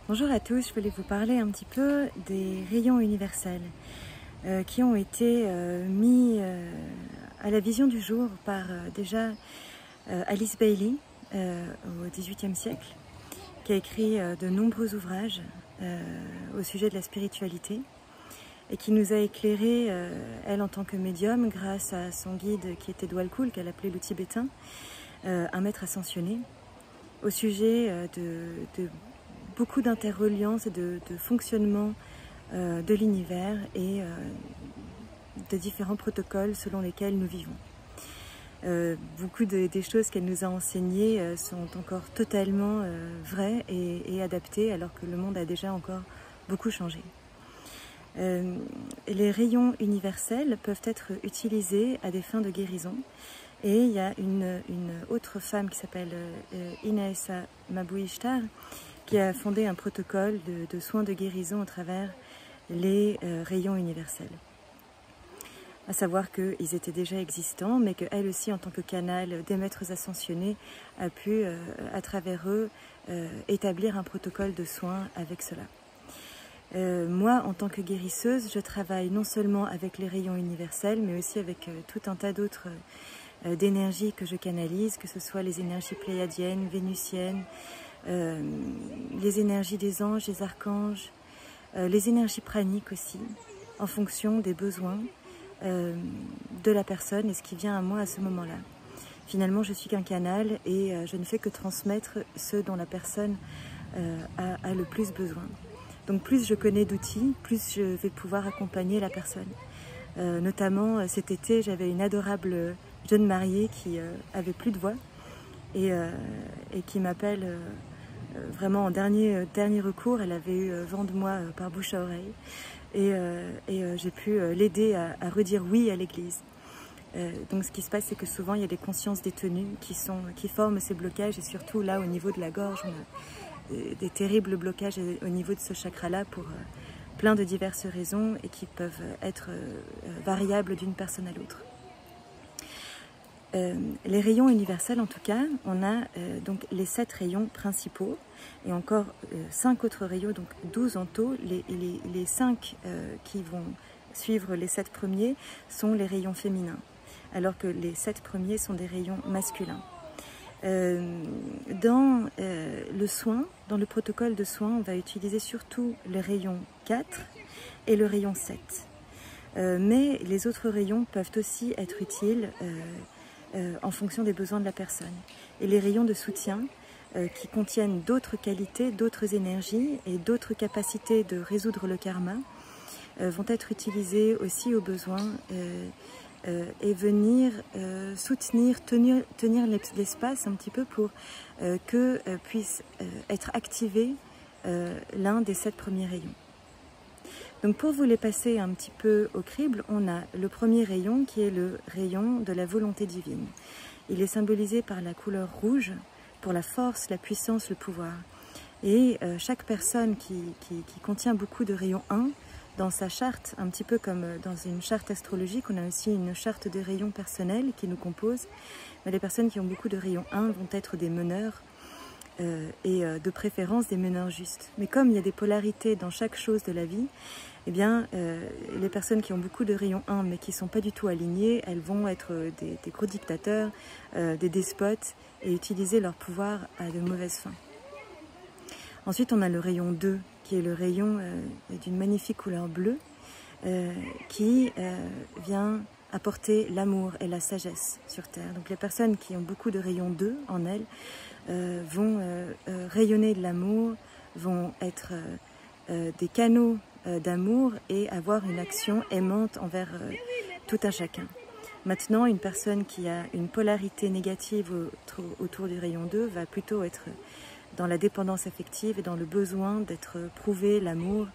Bonjour à tous, je voulais vous parler un petit peu des rayons universels qui ont été mis à la vision du jour par déjà Alice Bailey au XVIIIe siècle, qui a écrit de nombreux ouvrages au sujet de la spiritualité et qui nous a éclairé, elle en tant que médium, grâce à son guide qui était Dwalkul, qu'elle appelait le tibétain, un maître ascensionné, au sujet de beaucoup d'interreliances et de fonctionnement de l'univers et de différents protocoles selon lesquels nous vivons. Beaucoup des choses qu'elle nous a enseignées sont encore totalement vraies et adaptées, alors que le monde a déjà encore beaucoup changé. Les rayons universels peuvent être utilisés à des fins de guérison. Et il y a une autre femme qui s'appelle Inessa Mabou-Ishtar, qui a fondé un protocole de soins de guérison à travers les rayons universels. À savoir qu'ils étaient déjà existants, mais qu'elle aussi, en tant que canal des maîtres ascensionnés, a pu, à travers eux, établir un protocole de soins avec cela. Moi, en tant que guérisseuse, je travaille non seulement avec les rayons universels, mais aussi avec tout un tas d'autres d'énergies que je canalise, que ce soit les énergies pléiadiennes, vénusiennes, les énergies des anges, des archanges, les énergies praniques aussi, en fonction des besoins de la personne et ce qui vient à moi à ce moment-là. Finalement, je suis qu'un canal et je ne fais que transmettre ce dont la personne a le plus besoin. Donc plus je connais d'outils, plus je vais pouvoir accompagner la personne. Notamment cet été, j'avais une adorable jeune mariée qui avait plus de voix et qui m'appelle vraiment en dernier recours. Elle avait eu vent de moi par bouche à oreille et j'ai pu l'aider à redire oui à l'église. Donc ce qui se passe, c'est que souvent il y a des consciences détenues qui forment ces blocages, et surtout là au niveau de la gorge, on a des terribles blocages au niveau de ce chakra-là pour plein de diverses raisons et qui peuvent être variables d'une personne à l'autre. Les rayons universels, en tout cas, on a donc les 7 rayons principaux et encore 5 autres rayons, donc 12 en tout. Les 5 qui vont suivre les 7 premiers sont les rayons féminins, alors que les 7 premiers sont des rayons masculins. Dans le soin, dans le protocole de soin, on va utiliser surtout le rayon 4 et le rayon 7. Mais les autres rayons peuvent aussi être utiles en fonction des besoins de la personne. Et les rayons de soutien qui contiennent d'autres qualités, d'autres énergies et d'autres capacités de résoudre le karma vont être utilisés aussi au besoin et venir soutenir, tenir l'espace un petit peu pour que puisse être activé l'un des 7 premiers rayons. Donc pour vous les passer un petit peu au crible, on a le premier rayon qui est le rayon de la volonté divine. Il est symbolisé par la couleur rouge pour la force, la puissance, le pouvoir. Et chaque personne qui contient beaucoup de rayon 1, dans sa charte, un petit peu comme dans une charte astrologique, on a aussi une charte de rayons personnels qui nous compose. Mais les personnes qui ont beaucoup de rayon 1 vont être des meneurs et de préférence des meneurs justes. Mais comme il y a des polarités dans chaque chose de la vie, eh bien, les personnes qui ont beaucoup de rayon 1 mais qui ne sont pas du tout alignées, elles vont être des gros dictateurs, des despotes et utiliser leur pouvoir à de mauvaises fins. Ensuite, on a le rayon 2 qui est le rayon d'une magnifique couleur bleue qui vient apporter l'amour et la sagesse sur Terre. Donc les personnes qui ont beaucoup de rayon 2 en elles vont rayonner de l'amour, vont être des canaux d'amour et avoir une action aimante envers tout un chacun. Maintenant, une personne qui a une polarité négative autour du rayon 2 va plutôt être dans la dépendance affective et dans le besoin d'être prouvé l'amour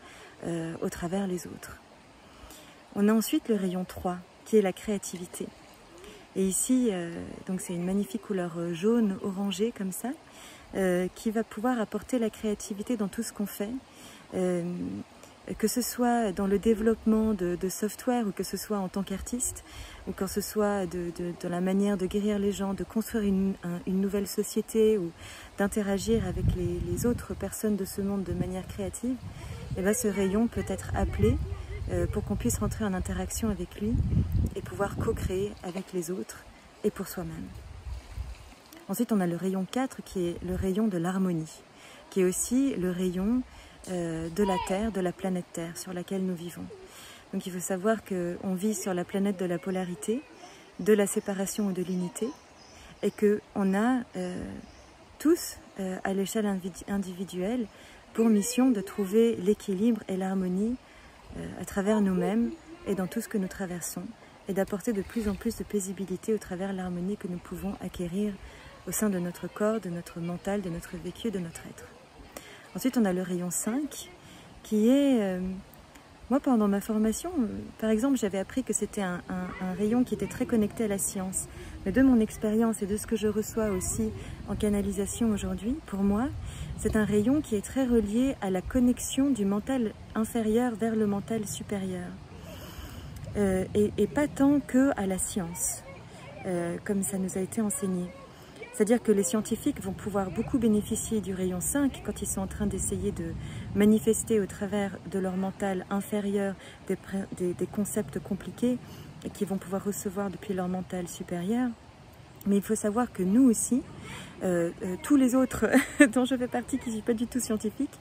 au travers les autres. On a ensuite le rayon 3 qui est la créativité. Et ici, donc c'est une magnifique couleur jaune orangée comme ça, qui va pouvoir apporter la créativité dans tout ce qu'on fait. que ce soit dans le développement de software ou que ce soit en tant qu'artiste, ou que ce soit de la manière de guérir les gens, de construire une nouvelle société ou d'interagir avec les autres personnes de ce monde de manière créative, et bien ce rayon peut être appelé pour qu'on puisse rentrer en interaction avec lui et pouvoir co-créer avec les autres et pour soi-même. Ensuite, on a le rayon 4 qui est le rayon de l'harmonie, qui est aussi le rayon de la Terre, de la planète Terre sur laquelle nous vivons. Donc il faut savoir qu'on vit sur la planète de la polarité, de la séparation ou de l'unité, et qu'on a tous, à l'échelle individuelle, pour mission de trouver l'équilibre et l'harmonie à travers nous-mêmes et dans tout ce que nous traversons, et d'apporter de plus en plus de paisibilité au travers de l'harmonie que nous pouvons acquérir au sein de notre corps, de notre mental, de notre vécu, de notre être. Ensuite, on a le rayon 5, qui est... moi, pendant ma formation, par exemple, j'avais appris que c'était un rayon qui était très connecté à la science. Mais de mon expérience et de ce que je reçois aussi en canalisation aujourd'hui, pour moi, c'est un rayon qui est très relié à la connexion du mental inférieur vers le mental supérieur. Et pas tant qu'à la science, comme ça nous a été enseigné. C'est-à-dire que les scientifiques vont pouvoir beaucoup bénéficier du rayon 5 quand ils sont en train d'essayer de manifester au travers de leur mental inférieur des concepts compliqués et qu'ils vont pouvoir recevoir depuis leur mental supérieur. Mais il faut savoir que nous aussi, tous les autres dont je fais partie, qui ne sont pas du tout scientifiques,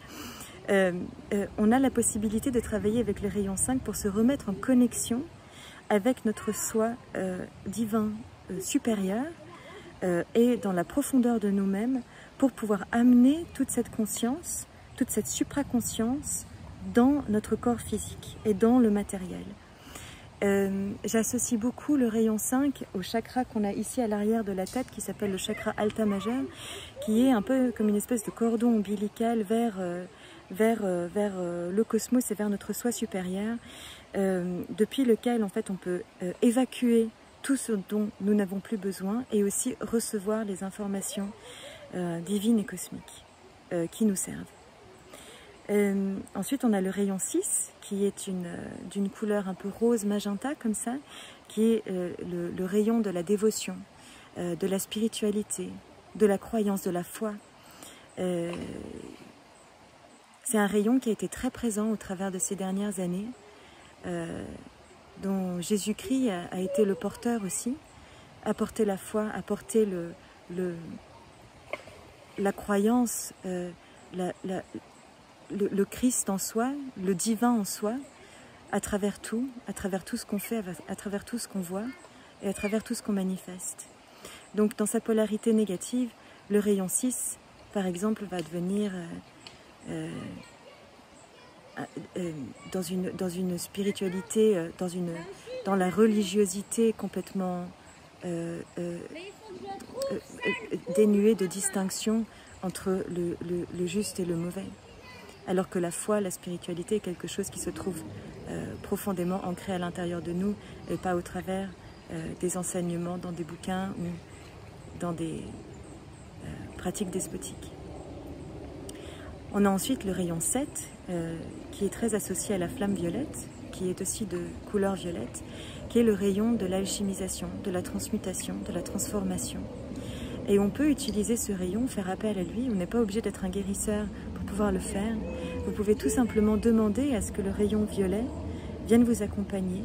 on a la possibilité de travailler avec le rayon 5 pour se remettre en connexion avec notre soi divin supérieur, et dans la profondeur de nous-mêmes pour pouvoir amener toute cette conscience, toute cette supraconscience dans notre corps physique et dans le matériel. J'associe beaucoup le rayon 5 au chakra qu'on a ici à l'arrière de la tête qui s'appelle le chakra alta majeur, qui est un peu comme une espèce de cordon ombilical vers le cosmos et vers notre soi supérieur, depuis lequel en fait on peut évacuer tout ce dont nous n'avons plus besoin et aussi recevoir les informations divines et cosmiques qui nous servent. Ensuite, on a le rayon 6 qui est d'une couleur un peu rose magenta comme ça, qui est le rayon de la dévotion, de la spiritualité, de la croyance, de la foi. C'est un rayon qui a été très présent au travers de ces dernières années, dont Jésus-Christ a été le porteur aussi, apporter la foi, apporter la croyance, le Christ en soi, le divin en soi, à travers tout ce qu'on fait, à travers tout ce qu'on voit et à travers tout ce qu'on manifeste. Donc dans sa polarité négative, le rayon 6, par exemple, va devenir... dans une spiritualité, dans la religiosité complètement dénuée de distinction entre le juste et le mauvais. Alors que la foi, la spiritualité est quelque chose qui se trouve profondément ancré à l'intérieur de nous et pas au travers des enseignements dans des bouquins ou dans des pratiques despotiques. On a ensuite le rayon 7, qui est très associé à la flamme violette, qui est aussi de couleur violette, qui est le rayon de l'alchimisation, de la transmutation, de la transformation. Et on peut utiliser ce rayon, faire appel à lui. On n'est pas obligé d'être un guérisseur pour pouvoir le faire. Vous pouvez tout simplement demander à ce que le rayon violet vienne vous accompagner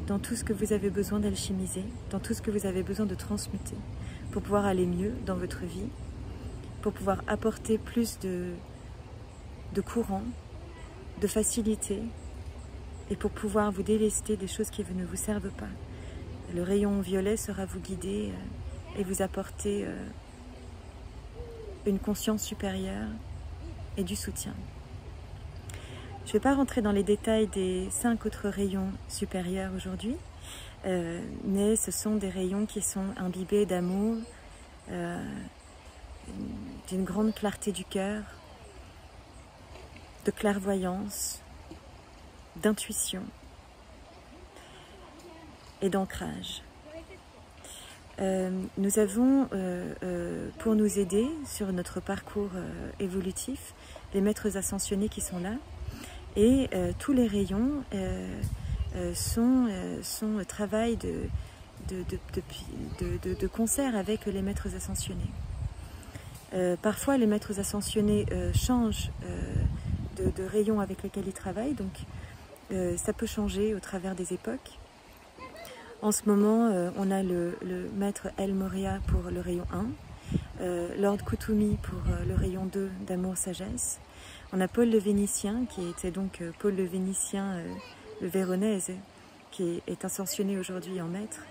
dans tout ce que vous avez besoin d'alchimiser, dans tout ce que vous avez besoin de transmuter, pour pouvoir aller mieux dans votre vie, pour pouvoir apporter plus de courant, de facilité, et pour pouvoir vous délester des choses qui ne vous servent pas. Le rayon violet sera vous guider et vous apporter une conscience supérieure et du soutien. Je ne vais pas rentrer dans les détails des 5 autres rayons supérieurs aujourd'hui, mais ce sont des rayons qui sont imbibés d'amour, d'une grande clarté du cœur, de clairvoyance, d'intuition et d'ancrage. Nous avons, pour nous aider sur notre parcours évolutif, les maîtres ascensionnés qui sont là Et tous les rayons sont travail de concert avec les maîtres ascensionnés. Parfois, les maîtres ascensionnés changent de rayons avec lesquels ils travaillent, donc ça peut changer au travers des époques. En ce moment, on a le maître El Moria pour le rayon 1, Lord Kutumi pour le rayon 2 d'amour-sagesse. On a Paul le Vénitien, qui était donc Paul le Vénitien, le Véronèse, qui est ascensionné aujourd'hui en maître.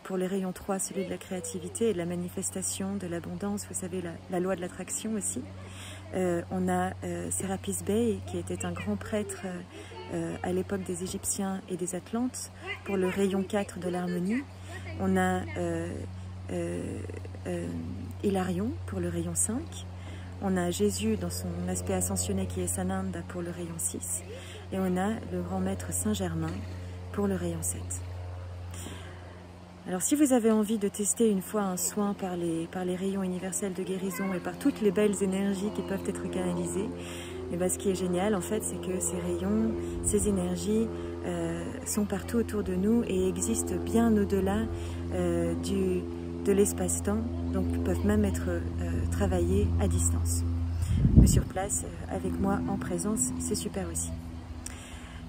Pour les rayons 3, celui de la créativité et de la manifestation, de l'abondance, vous savez, la loi de l'attraction aussi. On a Serapis Bey, qui était un grand prêtre à l'époque des Égyptiens et des Atlantes, pour le rayon 4 de l'harmonie. On a Hilarion pour le rayon 5. On a Jésus dans son aspect ascensionné qui est Sananda pour le rayon 6. Et on a le grand maître Saint-Germain pour le rayon 7. Alors si vous avez envie de tester une fois un soin par les rayons universels de guérison et par toutes les belles énergies qui peuvent être canalisées, et bien ce qui est génial en fait, c'est que ces rayons, ces énergies sont partout autour de nous et existent bien au-delà de l'espace-temps, donc peuvent même être travaillés à distance. Mais sur place, avec moi en présence, c'est super aussi.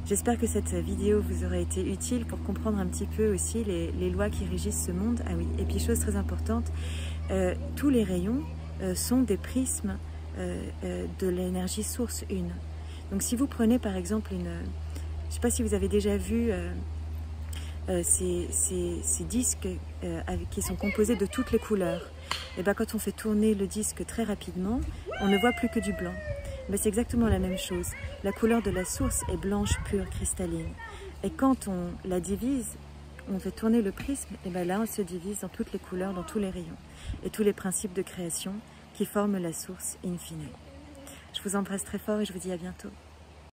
J'espère que cette vidéo vous aura été utile pour comprendre un petit peu aussi les lois qui régissent ce monde. Ah oui, et puis chose très importante, tous les rayons sont des prismes de l'énergie source 1. Donc si vous prenez par exemple je ne sais pas si vous avez déjà vu ces disques qui sont composés de toutes les couleurs. Et bien quand on fait tourner le disque très rapidement, on ne voit plus que du blanc. C'est exactement la même chose. La couleur de la source est blanche, pure, cristalline. Et quand on la divise, on fait tourner le prisme, et bien là on se divise dans toutes les couleurs, dans tous les rayons. Et tous les principes de création qui forment la source in fine. Je vous embrasse très fort et je vous dis à bientôt.